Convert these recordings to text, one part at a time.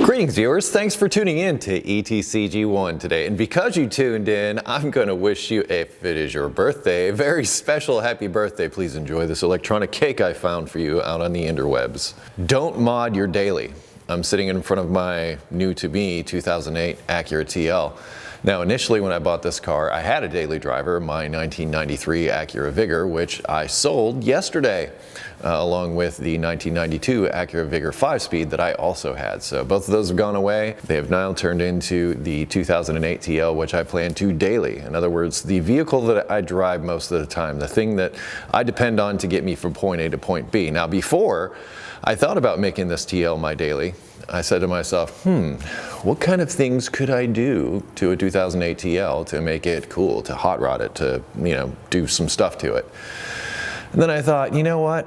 Greetings viewers, thanks for tuning in to ETCG1 today. And because you tuned in, I'm going to wish you, if it is your birthday, a very special happy birthday. Please enjoy this electronic cake I found for you out on the interwebs. Don't mod your daily. I'm sitting in front of my new to me 2008 Acura TL. Now initially when I bought this car, I had a daily driver, my 1993 Acura Vigor, which I sold yesterday, along with the 1992 Acura Vigor 5-speed that I also had. So both of those have gone away. They have now turned into the 2008 TL, which I plan to daily. In other words, the vehicle that I drive most of the time, the thing that I depend on to get me from point A to point B. Now before I thought about making this TL my daily, I said to myself, what kind of things could I do to a 2008 TL to make it cool, to hot rod it, to, do some stuff to it. And then I thought, you know what,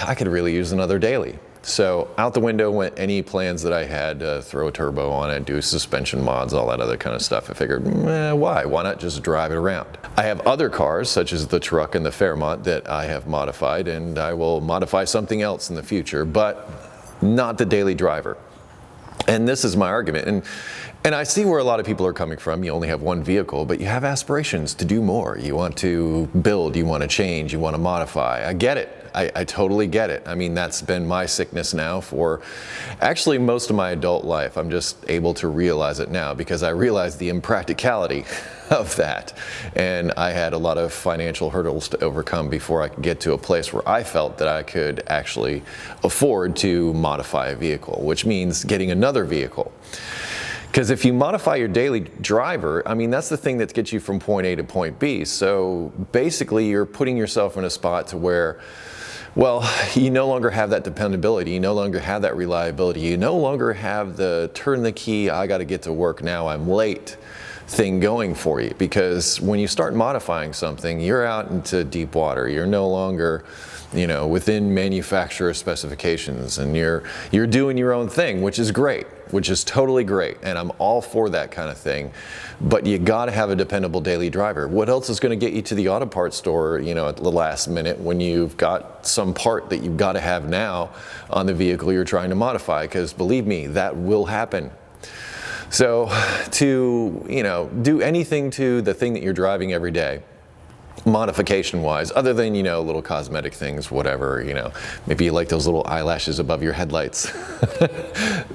I could really use another daily. So out the window went any plans that I had to throw a turbo on it, do suspension mods, all that other kind of stuff. I figured, why not just drive it around? I have other cars, such as the truck and the Fairmont, that I have modified, and I will modify something else in the future, but not the daily driver. And this is my argument, and I see where a lot of people are coming from. You only have one vehicle, but you have aspirations to do more. You want to build, you want to change, you want to modify. I get it. I totally get it. I mean, that's been my sickness now for actually most of my adult life. I'm just able to realize it now because I realize the impracticality of that. And I had a lot of financial hurdles to overcome before I could get to a place where I felt that I could actually afford to modify a vehicle, which means getting another vehicle. Because if you modify your daily driver, I mean, that's the thing that gets you from point A to point B. So basically you're putting yourself in a spot to where, well, you no longer have that dependability, you no longer have that reliability, you no longer have the turn the key, I got to get to work now, I'm late thing going for you. Because when you start modifying something, you're out into deep water. You're no longer, within manufacturer specifications, and you're doing your own thing, which is great, which is totally great, and I'm all for that kind of thing. But you got to have a dependable daily driver. What else is going to get you to the auto parts store, at the last minute when you've got some part that you've got to have now on the vehicle you're trying to modify? Because believe me, that will happen. So to, do anything to the thing that you're driving every day, modification wise, other than, little cosmetic things, whatever, maybe you like those little eyelashes above your headlights.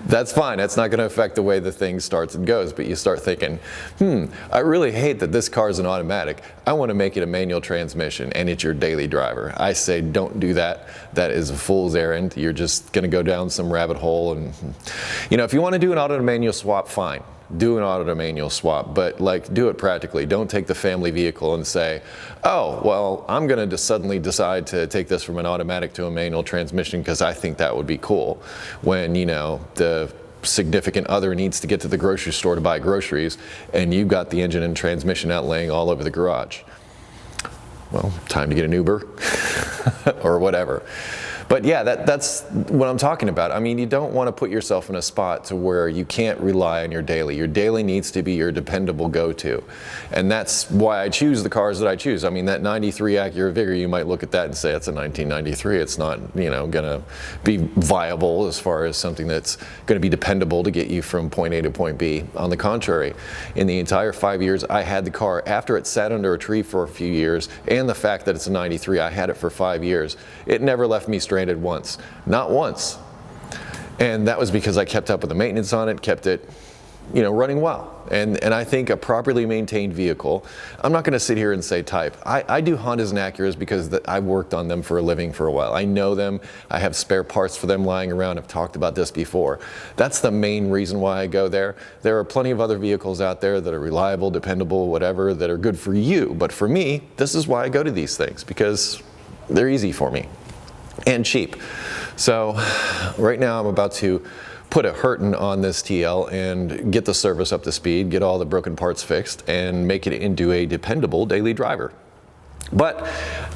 That's fine. That's not going to affect the way the thing starts and goes. But you start thinking, I really hate that this car is an automatic. I want to make it a manual transmission, and it's your daily driver. I say don't do that. That is a fool's errand. You're just going to go down some rabbit hole. And, if you want to do an auto to manual swap, fine. Do an auto to manual swap, but do it practically. Don't take the family vehicle and say, oh, well, I'm going to suddenly decide to take this from an automatic to a manual transmission because I think that would be cool. When, the significant other needs to get to the grocery store to buy groceries and you've got the engine and transmission out laying all over the garage. Well, time to get an Uber or whatever. But yeah, that's what I'm talking about. I mean, you don't want to put yourself in a spot to where you can't rely on your daily. Your daily needs to be your dependable go-to. And that's why I choose the cars that I choose. I mean, that 93 Acura Vigor, you might look at that and say, it's a 1993. It's not, going to be viable as far as something that's going to be dependable to get you from point A to point B. On the contrary, in the entire 5 years I had the car, after it sat under a tree for a few years, and the fact that it's a 93, I had it for 5 years, it never left me stranded once, not once. And that was because I kept up with the maintenance on it, kept it, running well. And I think a properly maintained vehicle, I'm not going to sit here and say type. I do Hondas and Acuras because I've worked on them for a living for a while. I know them. I have spare parts for them lying around. I've talked about this before. That's the main reason why I go there. There are plenty of other vehicles out there that are reliable, dependable, whatever, that are good for you. But for me, this is why I go to these things, because they're easy for me and cheap. So right now I'm about to put a hurtin' on this TL and get the service up to speed, get all the broken parts fixed, and make it into a dependable daily driver. But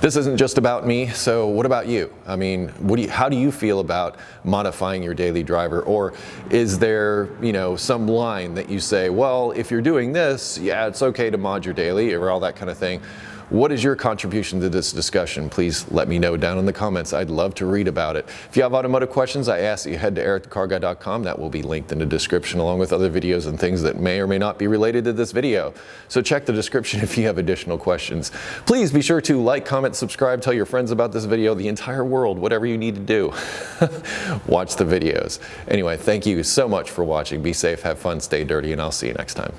this isn't just about me, so what about you? I mean, how do you feel about modifying your daily driver? Or is there, some line that you say, well, if you're doing this, yeah, it's okay to mod your daily or all that kind of thing. What is your contribution to this discussion? Please let me know down in the comments. I'd love to read about it. If you have automotive questions, I ask that you head to ericthecarguy.com. That will be linked in the description along with other videos and things that may or may not be related to this video. So check the description if you have additional questions. Please be sure to like, comment, subscribe, tell your friends about this video, the entire world, whatever you need to do. Watch the videos. Anyway, thank you so much for watching. Be safe, have fun, stay dirty, and I'll see you next time.